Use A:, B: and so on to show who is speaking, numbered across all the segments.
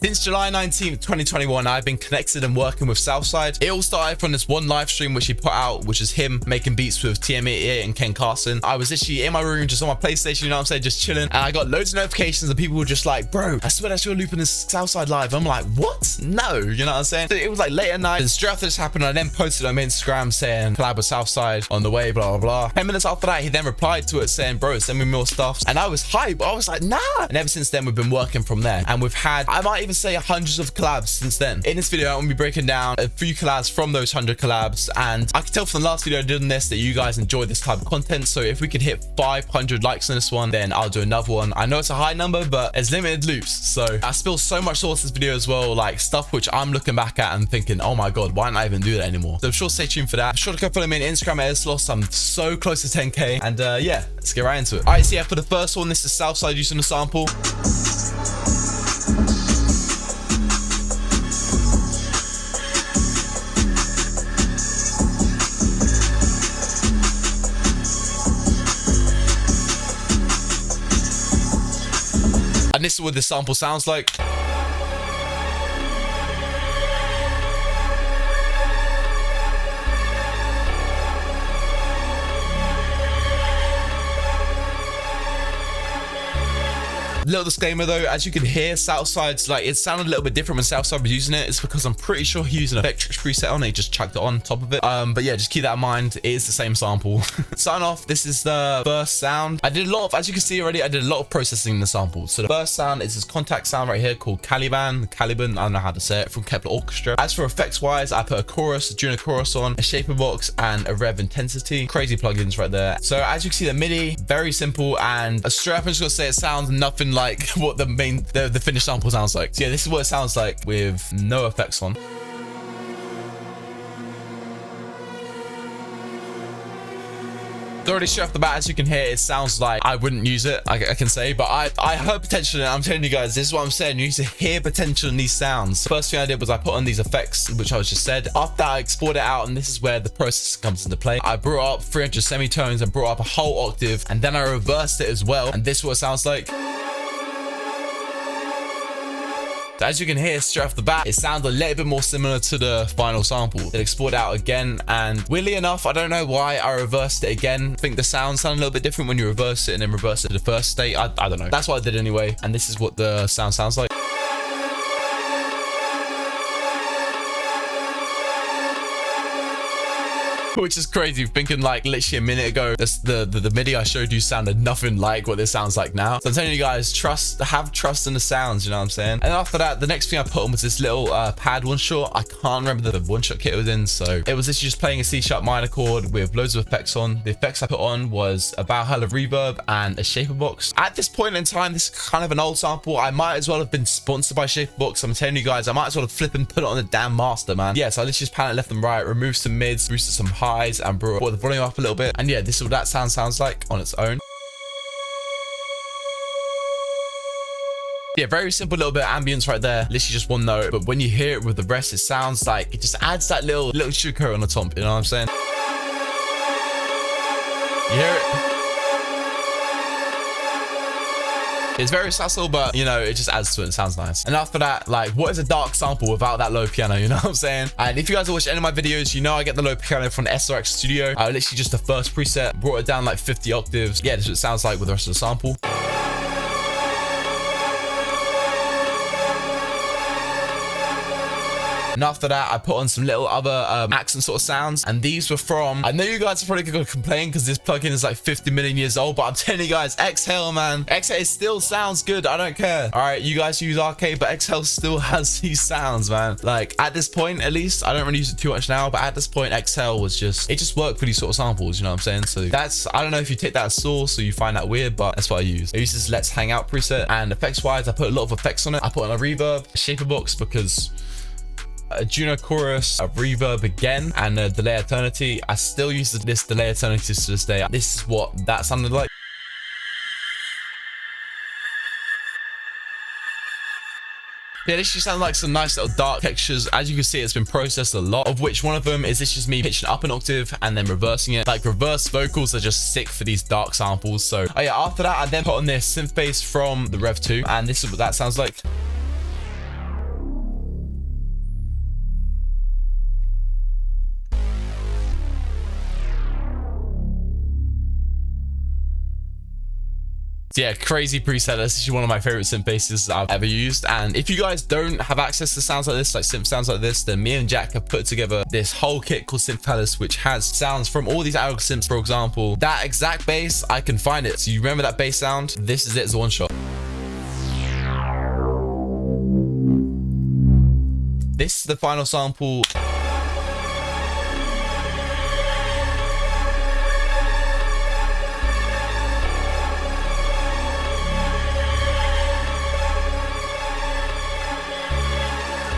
A: Since July 19th, 2021, I've been connected and working with Southside. It all started from this one live stream which he put out, which is him making beats with TM88 and Ken Carson. I was literally in my room, just on my PlayStation, you know what I'm saying, just chilling. And I got loads of notifications and people were just like, bro, I swear that's your loop in this Southside live. I'm like, what? No, you know what I'm saying? So it was like late at night. And straight after this happened, I then posted on Instagram saying, collab with Southside on the way, blah, blah, blah. 10 minutes after that, he then replied to it saying, bro, send me more stuff. And I was hyped. I was like, nah. And ever since then, we've been working from there. And we've had, I might even say, hundreds of collabs since then. In this video, I'm gonna be breaking down a few collabs from those 100 collabs, and I can tell from the last video I did on this that you guys enjoy this type of content. So if we can hit 500 likes on this one, then I'll do another one. I know it's a high number, but it's limited loops, so I spill so much sauce this video as well, like stuff which I'm looking back at and thinking, oh my god, why don't I even do that anymore? So I'm sure stay tuned for that. Be sure to go follow me on Instagram at ellislostbeats. I'm so close to 10k, and yeah, let's get right into it. All right, so yeah, for the first one, this is Southside using the sample. And this is what the sample sounds like. Little disclaimer though, as you can hear, Southside's like, it sounded a little bit different when Southside was using it. It's because I'm pretty sure he used an Electric preset on it. He just chucked it on top of it. But yeah, just keep that in mind. It is the same sample. Starting off, this is the first sound. I did a lot of, as you can see already, I did a lot of processing in the sample. So the first sound is this contact sound right here called Caliban, I don't know how to say it, from Kepler Orchestra. As for effects wise, I put a chorus, a junior chorus on, a shaper box, and a rev intensity. Crazy plugins right there. So as you can see, the MIDI, very simple, and straight up I'm just gonna say it sounds nothing like what the finished sample sounds like. So yeah, this is what it sounds like with no effects on. Already straight off the bat, as you can hear, it sounds like I wouldn't use it, I can say, but I heard potential in it. I'm telling you guys, this is what I'm saying. You need to hear potential in these sounds. First thing I did was I put on these effects, which I was just said. After that, I export it out, and this is where the process comes into play. I brought up 300 semitones and brought up a whole octave, and then I reversed it as well, and this is what it sounds like. So as you can hear straight off the bat, it sounds a little bit more similar to the final sample. Then export it out again, and weirdly enough, I don't know why I reversed it again. I think the sound sounded a little bit different when you reverse it and then reverse it to the first state. I don't know. That's what I did anyway, and this is what the sound sounds like. Which is crazy, thinking like literally a minute ago, the MIDI I showed you sounded nothing like what this sounds like now. So I'm telling you guys, have trust in the sounds, you know what I'm saying? And after that, the next thing I put on was this little pad one shot. I can't remember the one shot kit it was in, so it was literally just playing a C sharp minor chord with loads of effects on. The effects I put on was a Valhalla reverb and a shaper box. At this point in time, this is kind of an old sample. I might as well have been sponsored by shaper box. I'm telling you guys, I might as well have flipped and put it on the damn master, man. Yeah, so I literally just pan it left and right, removed some mids, boosted some highs, and brought the volume up a little bit. And yeah, this is what that sound sounds like on its own. Yeah, very simple little bit of ambience right there. Literally just one note, but when you hear it with the rest, it sounds like it just adds that little sugar on the top, you know what I'm saying? You hear it? It's very subtle, but you know, it just adds to it and sounds nice. And after that, like, what is a dark sample without that low piano, you know what I'm saying? And if you guys have watched any of my videos, you know I get the low piano from the SRX Studio. I literally just the first preset, brought it down like 50 octaves. Yeah, this is what it sounds like with the rest of the sample. And after that, I put on some little other accent sort of sounds. And these were from, I know you guys are probably going to complain because this plugin is like 50 million years old, but I'm telling you guys, Exhale, man. Exhale still sounds good. I don't care. All right, you guys use Arcade, but Exhale still has these sounds, man. Like at this point, at least, I don't really use it too much now, but at this point, Exhale was just, it just worked for these sort of samples, you know what I'm saying? So that's, I don't know if you take that as source or you find that weird, but that's what I use. I use this Let's Hang Out preset, and effects wise, I put a lot of effects on it. I put on a reverb, a shaper box, because a junior chorus, a reverb again, and a delay eternity. I still use this delay eternity to this day. This is what that sounded like. Yeah, this just sounds like some nice little dark textures. As you can see, it's been processed a lot, of which one of them is this just me pitching up an octave and then reversing it. Like reverse vocals are just sick for these dark samples. So oh yeah, after that, I then put on this synth bass from the Rev 2, and this is what that sounds like. So yeah, crazy preset. This is one of my favorite synth basses I've ever used. And if you guys don't have access to sounds like this, like synth sounds like this, then me and Jack have put together this whole kit called Synth Palace, which has sounds from all these analog synths. For example, that exact bass, I can find it. So you remember that bass sound? This is it as a one shot. This is the final sample.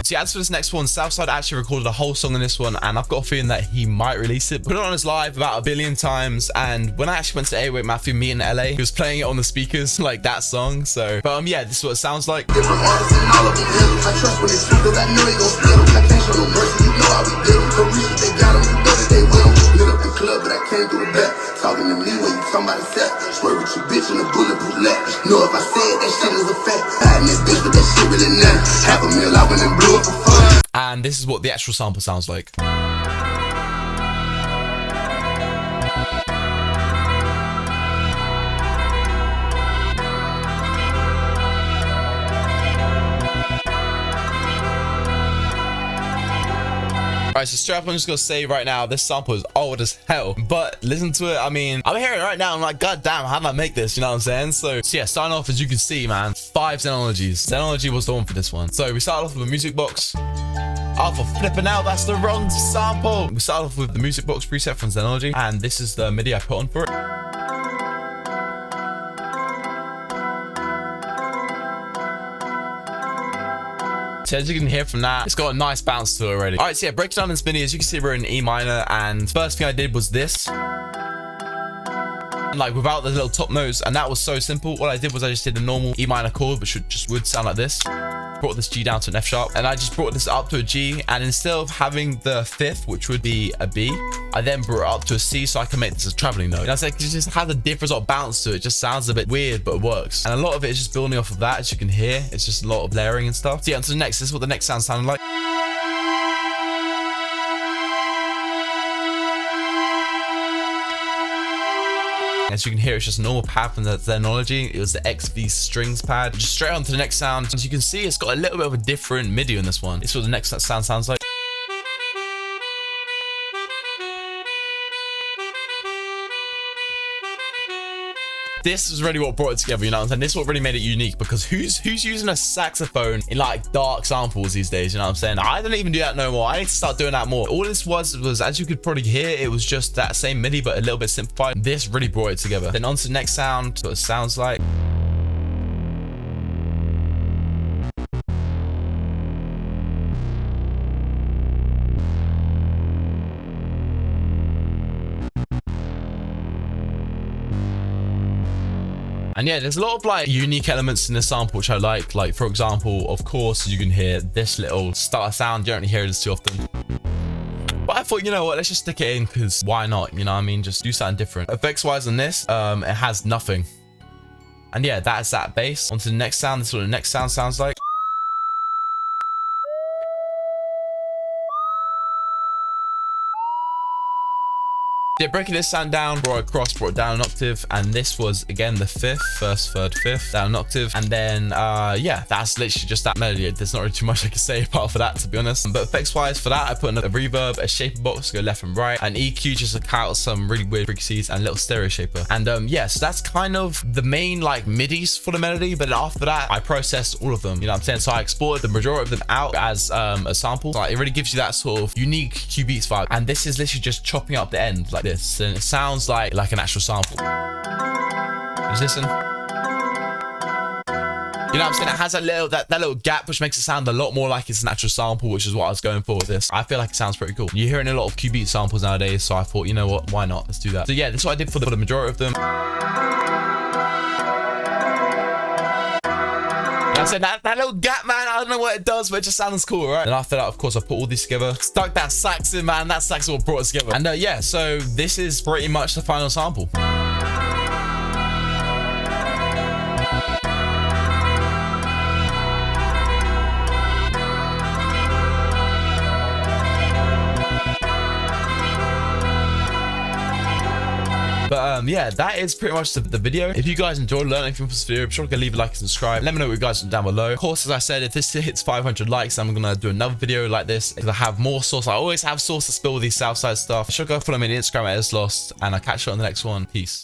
A: See, as for this next one, Southside actually recorded a whole song on this one, and I've got a feeling that he might release it. Put it on his live about 1 billion times, and when I actually went to A with Matthew, me in LA, he was playing it on the speakers, like that song. So, but yeah, this is what it sounds like.
B: Different artists and all of them him. I trust when they speak, cause I know they gon' split them. I can't show no mercy, you know how we did them. So reach they got them, you know that they with them. Lit up the club, but I came through the back. Talking to me when you talking about a set. Swear with your bitch in a bulletproof lap. Know if I said that shit is a fact. Hiding this bitch, but that shit really not. $500,000 I went and blew up for fun.
A: And this is what the actual sample sounds like. Alright, so straight up, I'm just gonna say right now, this sample is old as hell, but listen to it. I mean, I'm hearing it right now, I'm like, god damn, how did I make this? You know what I'm saying? So yeah, starting off, as you can see, man, 5 Xenologies. Xenology was the one for this one. So we started off with a music box. Oh, for flipping out, that's the wrong sample. We started off with the music box preset from Xenology, and this is the MIDI I put on for it. So as you can hear from that, it's got a nice bounce to it already. All right, so yeah, breaking down this MIDI, as you can see, we're in E minor, and first thing I did was this. Like without the little top notes, and that was so simple. What I did was I just did a normal E minor chord, which would sound like this. Brought this G down to an F sharp, and I just brought this up to a G, and instead of having the 5th, which would be a B, I then brought it up to a C so I can make this a traveling note. You know, it's like, it just has a different sort of bounce to it. It just sounds a bit weird, but it works. And a lot of it is just building off of that, as you can hear. It's just a lot of layering and stuff. So yeah, on to the next. This is what the next sound sounded like. As you can hear, it's just a normal pad from the Xenology. It was the XV strings pad. Just straight on to the next sound. As you can see, it's got a little bit of a different MIDI on this one. This is what the next sound sounds like. This was really what brought it together, you know what I'm saying? This is what really made it unique, because who's using a saxophone in like dark samples these days, you know what I'm saying? I don't even do that no more. I need to start doing that more. All this was, as you could probably hear, it was just that same MIDI, but a little bit simplified. This really brought it together. Then on to the next sound, what it sounds like. And yeah, there's a lot of like unique elements in this sample which I like. Like for example, of course, you can hear this little stutter sound. You don't hear this too often. But I thought, you know what, let's just stick it in, because why not? You know what I mean? Just do something different. Effects wise on this, it has nothing. And yeah, that's that bass. On to the next sound. This is what the next sound sounds like. Yeah, breaking this sound down, brought it across, brought it down an octave, and this was again the 5th, first, third, 5th, down an octave, and then yeah, that's literally just that melody. There's not really too much I can say apart from that, to be honest. But effects wise for that, I put in a reverb, a shaper box to go left and right, and EQ just to cut out some really weird frequencies, and a little stereo shaper. And yeah, so that's kind of the main like midis for the melody. But after that, I processed all of them, you know what I'm saying? So I exported the majority of them out as a sample. Like, it really gives you that sort of unique Q beats vibe, and this is literally just chopping up the end like this, and it sounds like an actual sample. Just listen. You know what I'm saying? It has that little gap, which makes it sound a lot more like it's an actual sample, which is what I was going for with this. I feel like it sounds pretty cool. You're hearing a lot of Q beat samples nowadays, so I thought, you know what, why not? Let's do that. So yeah, this is what I did for the majority of them. I said that little gap, man, I don't know what it does, but it just sounds cool, right? And after that, of course, I put all these together, stuck that sax in, man. That sax is what brought it together. And yeah, so this is pretty much the final sample. But yeah, that is pretty much the video. If you guys enjoyed learning anything from this video, be sure to leave a like and subscribe. Let me know what you guys down below. Of course, as I said, if this hits 500 likes, I'm gonna do another video like this because I have more sauce. I always have sauce to spill with these Southside stuff. Be sure to go follow me on Instagram at ellislostbeats, and I'll catch you on the next one. Peace.